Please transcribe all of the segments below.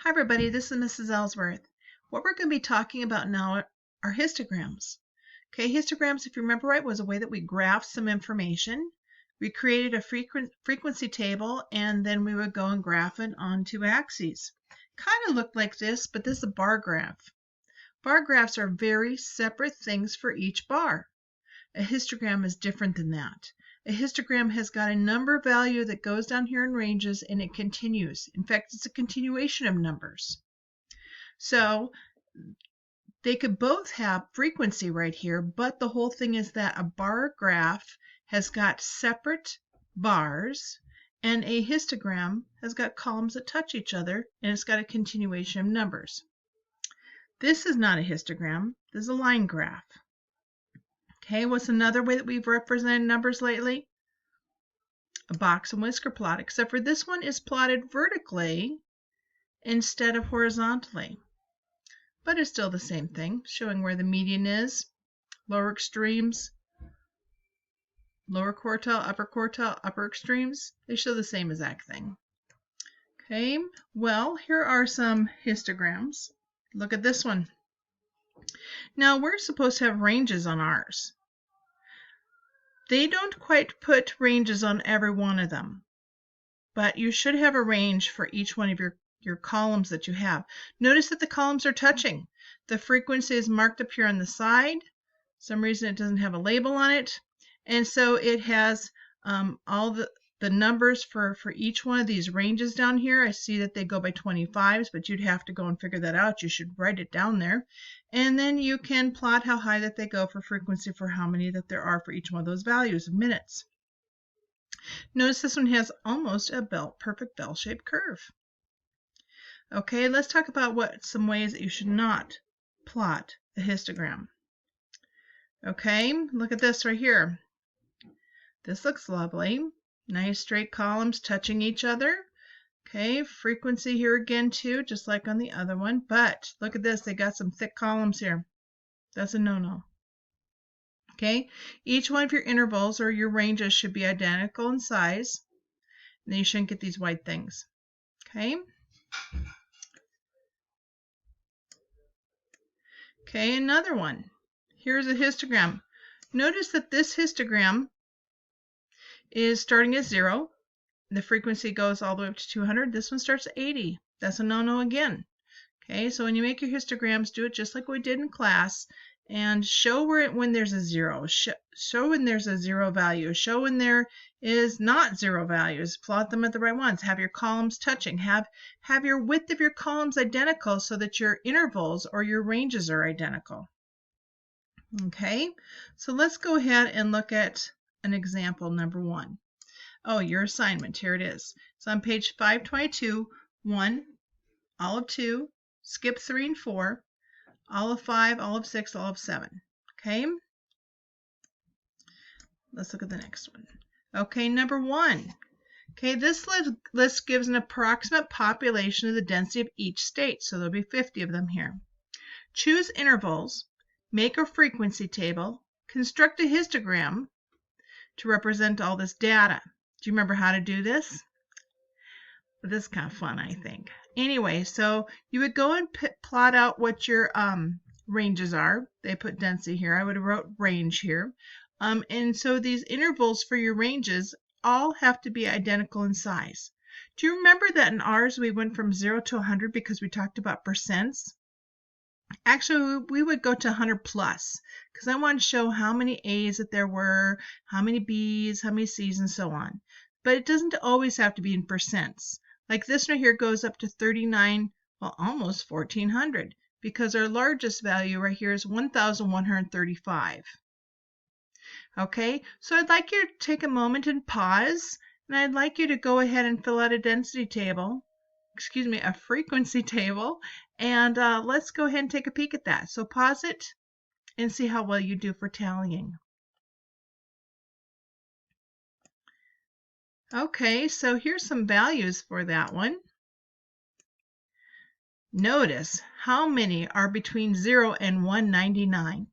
Hi everybody, this is Mrs. Ellsworth. What we're going to be talking about now are histograms. Okay, histograms, if you remember right, was a way that we graphed some information. We created a frequency table and then we would go and graph it on two axes. Kind of looked like this, but this is a bar graph. Bar graphs are very separate things for each bar. A histogram is different than that. A histogram has got a number value that goes down here in ranges and it continues. In fact, it's a continuation of numbers. So they could both have frequency right here, but the whole thing is that a bar graph has got separate bars and a histogram has got columns that touch each other and it's got a continuation of numbers. This is not a histogram, this is a line graph. Okay, what's another way that we've represented numbers lately? A box and whisker plot, except for this one is plotted vertically instead of horizontally. But it's still the same thing, showing where the median is, lower extremes, lower quartile, upper extremes. They show the same exact thing. Okay, well, here are some histograms. Look at this one. Now, we're supposed to have ranges on ours. They don't quite put ranges on every one of them, but you should have a range for each one of your columns that you have. Notice that the columns are touching. The frequency is marked up here on the side. For some reason it doesn't have a label on it. And so it has all the numbers for each one of these ranges down here. I see that they go by 25s, but you'd have to go and figure that out. You should write it down there. And then you can plot how high that they go for frequency for how many that there are for each one of those values of minutes. Notice this one has almost a perfect bell-shaped curve. Okay, let's talk about some ways that you should not plot a histogram. Okay, look at this right here. This looks lovely. Nice straight columns touching each other. Okay, frequency here again too, just like on the other one. But look at this, they got some thick columns here. That's a no-no. Okay, each one of your intervals or your ranges should be identical in size. And then you shouldn't get these white things. Okay. Okay, another one. Here's a histogram. Notice that this histogram is starting at 0. The frequency goes all the way up to 200. This one starts at 80. That's a no-no again. Okay, so when you make your histograms, do it just like we did in class and show when there's a 0. Show when there's a 0 value. Show when there is not 0 values. Plot them at the right ones. Have your columns touching. Have your width of your columns identical so that your intervals or your ranges are identical. Okay, so let's go ahead and look at an example number 1. Oh, your assignment. Here it is. It's on page 522, 1, all of 2, skip 3 and 4, all of 5, all of 6, all of 7. Okay? Let's look at the next one. Okay, number 1. Okay, this list gives an approximate population of the density of each state, so there'll be 50 of them here. Choose intervals, make a frequency table, construct a histogram to represent all this data. Do you remember how to do this? This is kind of fun, I think. Anyway, so you would go and plot out what your ranges are. They put density here. I would have wrote range here. And so these intervals for your ranges all have to be identical in size. Do you remember that in ours we went from 0 to 100 because we talked about percents? Actually, we would go to 100 plus because I want to show how many A's that there were, how many B's, how many C's, and so on. But it doesn't always have to be in percents. Like this one here goes up to 39, well, almost 1,400 because our largest value right here is 1,135. Okay, so I'd like you to take a moment and pause, and I'd like you to go ahead and fill out a density table. A frequency table, and let's go ahead and take a peek at that. So pause it and see how well you do for tallying. Okay, so here's some values for that one. Notice how many are between 0 and 199.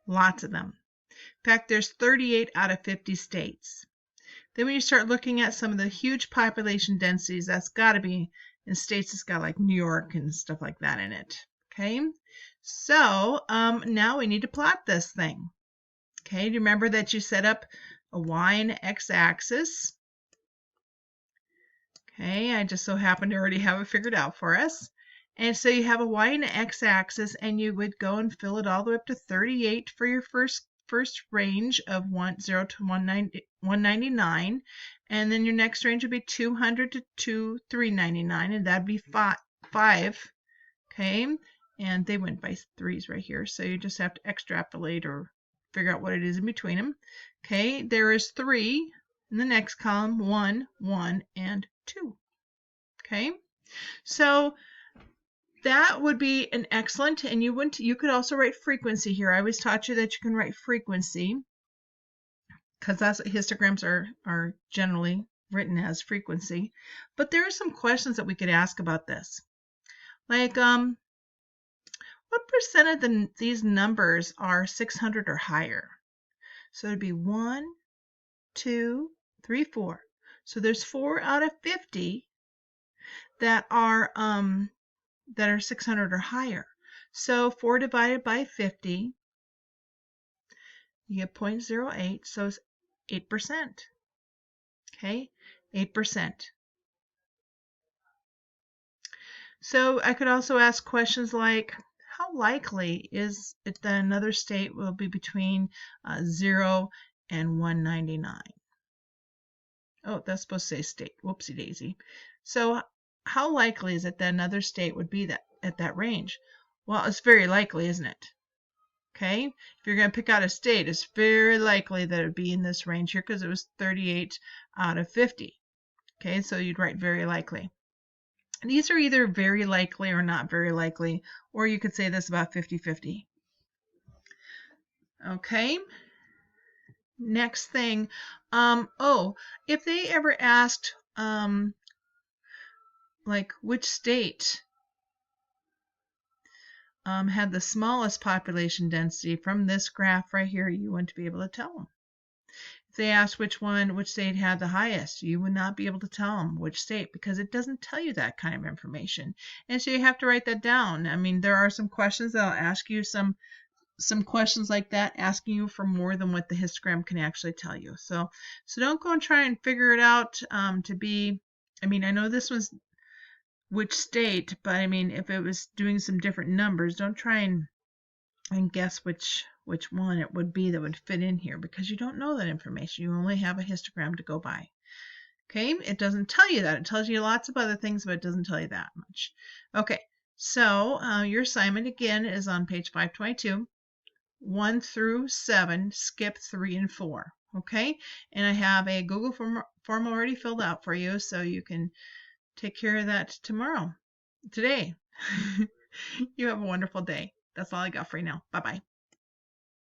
Lots of them. In fact, there's 38 out of 50 states. Then when you start looking at some of the huge population densities, that's got to be and states has got like New York and stuff like that in it. Okay, so now we need to plot this thing. Okay, do you remember that you set up a y and x axis? Okay, I just so happen to already have it figured out for us. And so you have a y and an x axis, and you would go and fill it all the way up to 38 for your first range of 0 to 199, and then your next range would be 200 to 399, and that'd be 5. Okay, and they went by 3s right here, so you just have to extrapolate or figure out what it is in between them. Okay, there is 3 in the next column, 1, 1, and 2. Okay, so that would be an excellent, and you could also write frequency here. I always taught you that you can write frequency because that's what histograms are generally written as, frequency. But there are some questions that we could ask about this. Like, what percent of these numbers are 600 or higher? So it'd be 1, 2, 3, 4. So there's 4 out of 50 that are 600 or higher. So 4 divided by 50, you get 0.08, so it's 8%. Okay, 8%. So I could also ask questions like, how likely is it that another state will be between 0 and 199? Oh, that's supposed to say state. Whoopsie daisy. So how likely is it that another state would be at that range? Well, it's very likely, isn't it? Okay, if you're going to pick out a state, it's very likely that it would be in this range here because it was 38 out of 50. Okay, so you'd write very likely. And these are either very likely or not very likely, or you could say this about 50-50. Okay, next thing. If they ever asked, like, which state had the smallest population density from this graph right here, you wouldn't be able to tell them. If they asked which state had the highest, you would not be able to tell them which state because it doesn't tell you that kind of information. And so you have to write that down. I mean, there are some questions that'll ask you some questions like that, asking you for more than what the histogram can actually tell you. So don't go and try and figure it out to be, I mean, I know this was which state, but I mean, if it was doing some different numbers, don't try and guess which one it would be that would fit in here because you don't know that information. You only have a histogram to go by. Okay, it doesn't tell you that. It tells you lots of other things, but it doesn't tell you that much. Okay, so your assignment again is on page 522, 1 through 7, skip 3 and 4. Okay, and I have a Google form already filled out for you, so you can take care of that today. You have a wonderful day. That's all I got for you now. Bye-bye.